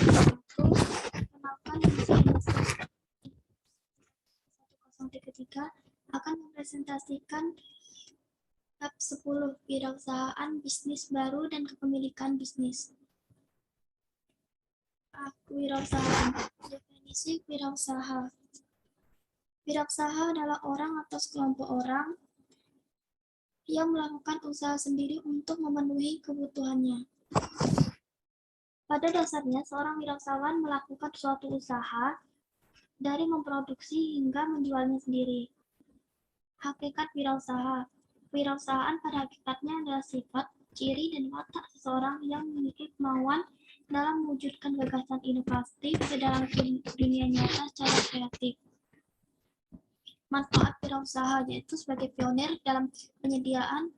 Kenalkan nama saya 1033 akan mempresentasikan bab 10 Wirausahaan Bisnis Baru dan Kepemilikan Bisnis. Wirausahaan. Definisi wirausaha. Wirausaha adalah orang atau sekelompok orang yang melakukan usaha sendiri untuk memenuhi kebutuhannya. Pada dasarnya, seorang wirausahawan melakukan suatu usaha dari memproduksi hingga menjualnya sendiri. Hakikat wirausaha. Wirausahaan pada hakikatnya adalah sifat, ciri, dan watak seseorang yang memiliki kemauan dalam mewujudkan gagasan inovatif ke dalam dunia nyata secara kreatif. Manfaat wirausaha yaitu sebagai pionir dalam penyediaan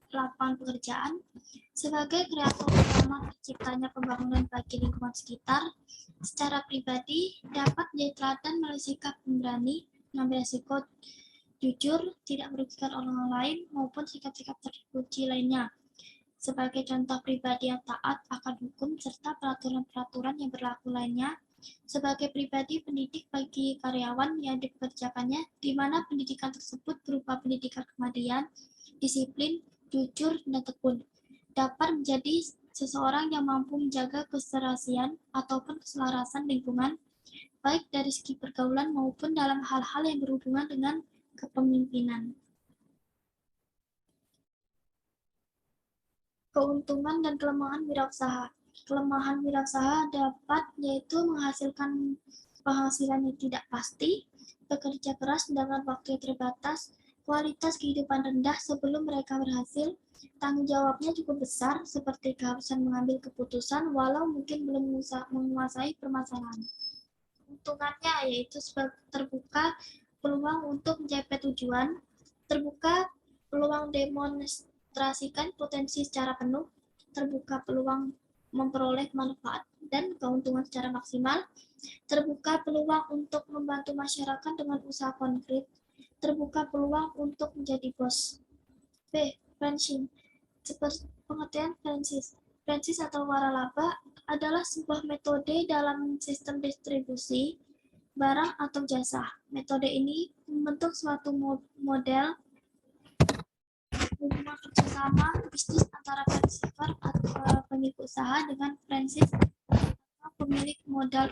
lapangan pekerjaan, sebagai kreator utama terciptanya pembangunan bagi lingkungan sekitar, secara pribadi dapat menjadi teladan melalui sikap pemberani, mengambil risiko, jujur, tidak merugikan orang lain, maupun sikap-sikap terpuji lainnya. Sebagai contoh pribadi yang taat akan hukum serta peraturan-peraturan yang berlaku lainnya, sebagai pribadi pendidik bagi karyawan yang dipekerjakannya, di mana pendidikan tersebut berupa pendidikan kemandirian, disiplin, jujur, dan tekun, dapat menjadi seseorang yang mampu menjaga keserasian ataupun keselarasan lingkungan, baik dari segi pergaulan maupun dalam hal-hal yang berhubungan dengan kepemimpinan. Keuntungan dan kelemahan wirausaha. Kelemahan wirausaha dapat yaitu menghasilkan penghasilan yang tidak pasti, bekerja keras dengan waktu yang terbatas, kualitas kehidupan rendah sebelum mereka berhasil, tanggung jawabnya cukup besar seperti keharusan mengambil keputusan walau mungkin belum menguasai permasalahan. Keuntungannya yaitu terbuka peluang untuk mencapai tujuan, terbuka peluang demonstrasikan potensi secara penuh, terbuka peluang memperoleh manfaat dan keuntungan secara maksimal, terbuka peluang untuk membantu masyarakat dengan usaha konkret, terbuka peluang untuk menjadi bos. B. Franchise. Seperti pengertian franchise. Franchise atau waralaba adalah sebuah metode dalam sistem distribusi barang atau jasa. Metode ini membentuk suatu model hubungan kerjasama bisnis antara franchiser atau pemilik usaha dengan franchise atau pemilik modal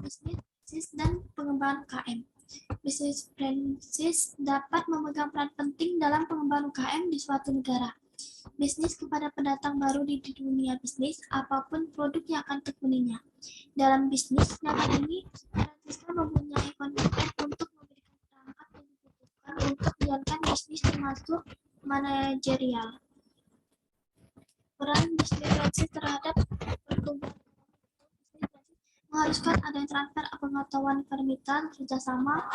bisnis dan pengembangan UKM. Bisnis franchise dapat memegang peran penting dalam pengembangan UKM di suatu negara. Bisnis kepada pendatang baru di dunia bisnis, apapun produk yang akan tekuninya. Dalam bisnis nyata ini, franchise mempunyai komitmen untuk memberikan perangkat yang dibutuhkan untuk menjalankan bisnis termasuk manajerial. Peran bisnis franchise terhadap pertumbuhan mengharuskan adanya transfer pengetahuan permintaan kerjasama.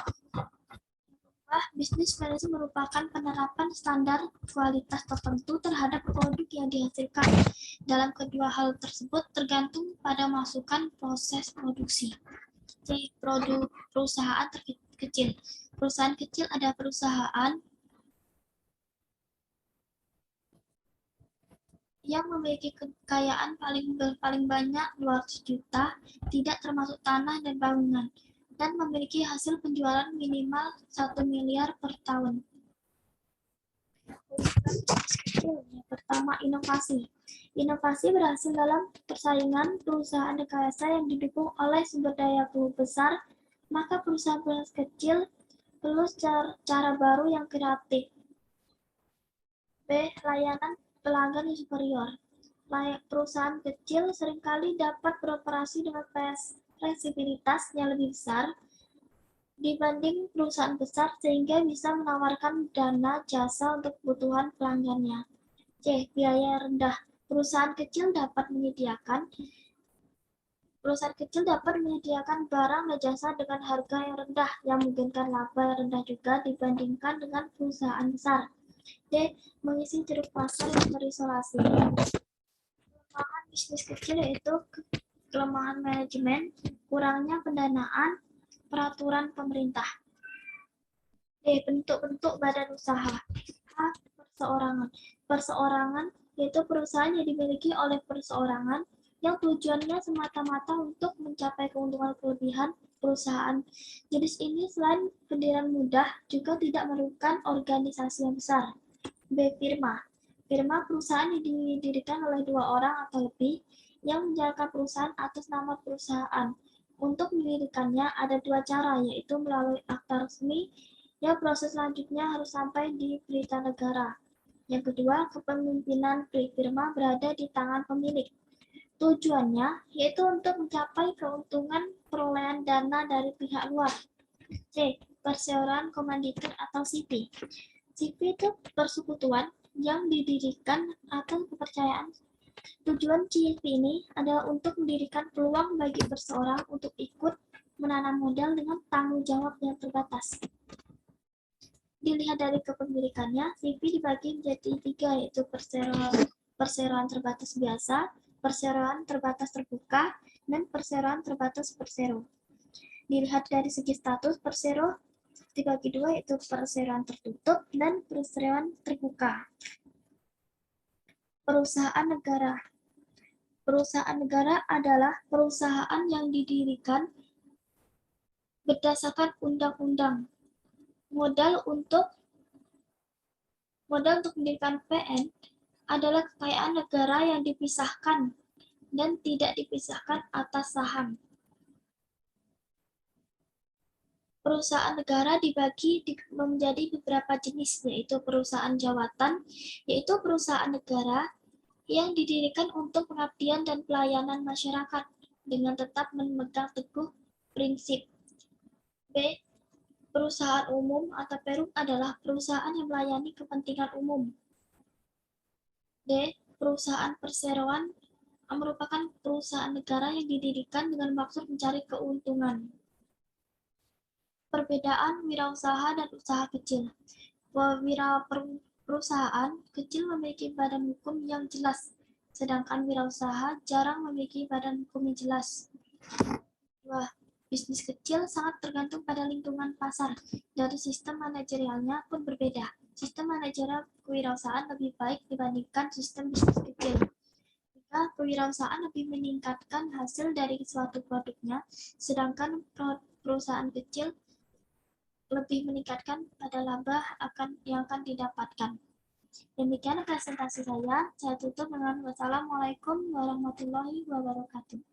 Bisnis franchise merupakan penerapan standar kualitas tertentu terhadap produk yang dihasilkan. Dalam kedua hal tersebut tergantung pada masukan proses produksi. Jadi perusahaan kecil. Perusahaan kecil ada perusahaan yang memiliki kekayaan paling banyak 200 juta, tidak termasuk tanah dan bangunan, dan memiliki hasil penjualan minimal 1 miliar per tahun. Pertama, inovasi. Inovasi berhasil dalam persaingan perusahaan rekayasa yang didukung oleh sumber daya besar, maka perusahaan kecil perlu cara baru yang kreatif. B. Layanan pelanggan yang superior. Perusahaan kecil seringkali dapat beroperasi dengan fleksibilitas yang lebih besar dibanding perusahaan besar sehingga bisa menawarkan dana jasa untuk kebutuhan pelanggannya. C. Biaya rendah. Perusahaan kecil dapat menyediakan barang dan jasa dengan harga yang rendah yang memungkinkan laba yang rendah juga dibandingkan dengan perusahaan besar. D. Mengisi ceruk pasar yang terisolasi. Kelemahan bisnis kecil yaitu kelemahan manajemen, kurangnya pendanaan, peraturan pemerintah. D. Bentuk-bentuk badan usaha. A. Perseorangan. Perseorangan yaitu perusahaan yang dimiliki oleh perseorangan yang tujuannya semata-mata untuk mencapai keuntungan kelebihan perusahaan. Jenis ini selain pendirian mudah, juga tidak memerlukan organisasi yang besar. B. Firma. Firma perusahaan yang didirikan oleh dua orang atau lebih yang menjalankan perusahaan atas nama perusahaan. Untuk mendirikannya ada dua cara, yaitu melalui akta resmi, yang proses selanjutnya harus sampai di berita negara. Yang kedua, kepemimpinan firma berada di tangan pemilik. Tujuannya yaitu untuk mencapai keuntungan perolehan dana dari pihak luar. C. Perseroan komanditer atau CP. CP itu persekutuan yang didirikan atas kepercayaan. Tujuan CP ini adalah untuk mendirikan peluang bagi perseorang untuk ikut menanam modal dengan tanggung jawab yang terbatas. Dilihat dari kepemilikannya, CP dibagi menjadi tiga, yaitu perseroan terbatas biasa, perseroan terbatas terbuka, dan perseroan terbatas persero. Dilihat dari segi status, persero dibagi dua, yaitu perseroan tertutup dan perseroan terbuka. Perusahaan negara. Perusahaan negara adalah perusahaan yang didirikan berdasarkan undang-undang. Modal untuk mendirikan PN adalah kekayaan negara yang dipisahkan dan tidak dipisahkan atas saham. Perusahaan negara dibagi menjadi beberapa jenis, yaitu perusahaan jawatan, yaitu perusahaan negara yang didirikan untuk pengabdian dan pelayanan masyarakat dengan tetap memegang teguh prinsip. B. Perusahaan umum atau perum adalah perusahaan yang melayani kepentingan umum. D. Perusahaan perseroan merupakan perusahaan negara yang didirikan dengan maksud mencari keuntungan. Perbedaan wirausaha dan usaha kecil. Perusahaan kecil memiliki badan hukum yang jelas, sedangkan wirausaha jarang memiliki badan hukum yang jelas. 2. Bisnis kecil sangat tergantung pada lingkungan pasar. Dari sistem manajerialnya pun berbeda. Sistem manajerial kewirausahaan lebih baik dibandingkan sistem bisnis kecil. Jika kewirausahaan lebih meningkatkan hasil dari suatu produknya, sedangkan perusahaan kecil lebih meningkatkan pada laba yang akan didapatkan. Demikian presentasi saya. Saya tutup dengan wassalamualaikum warahmatullahi wabarakatuh.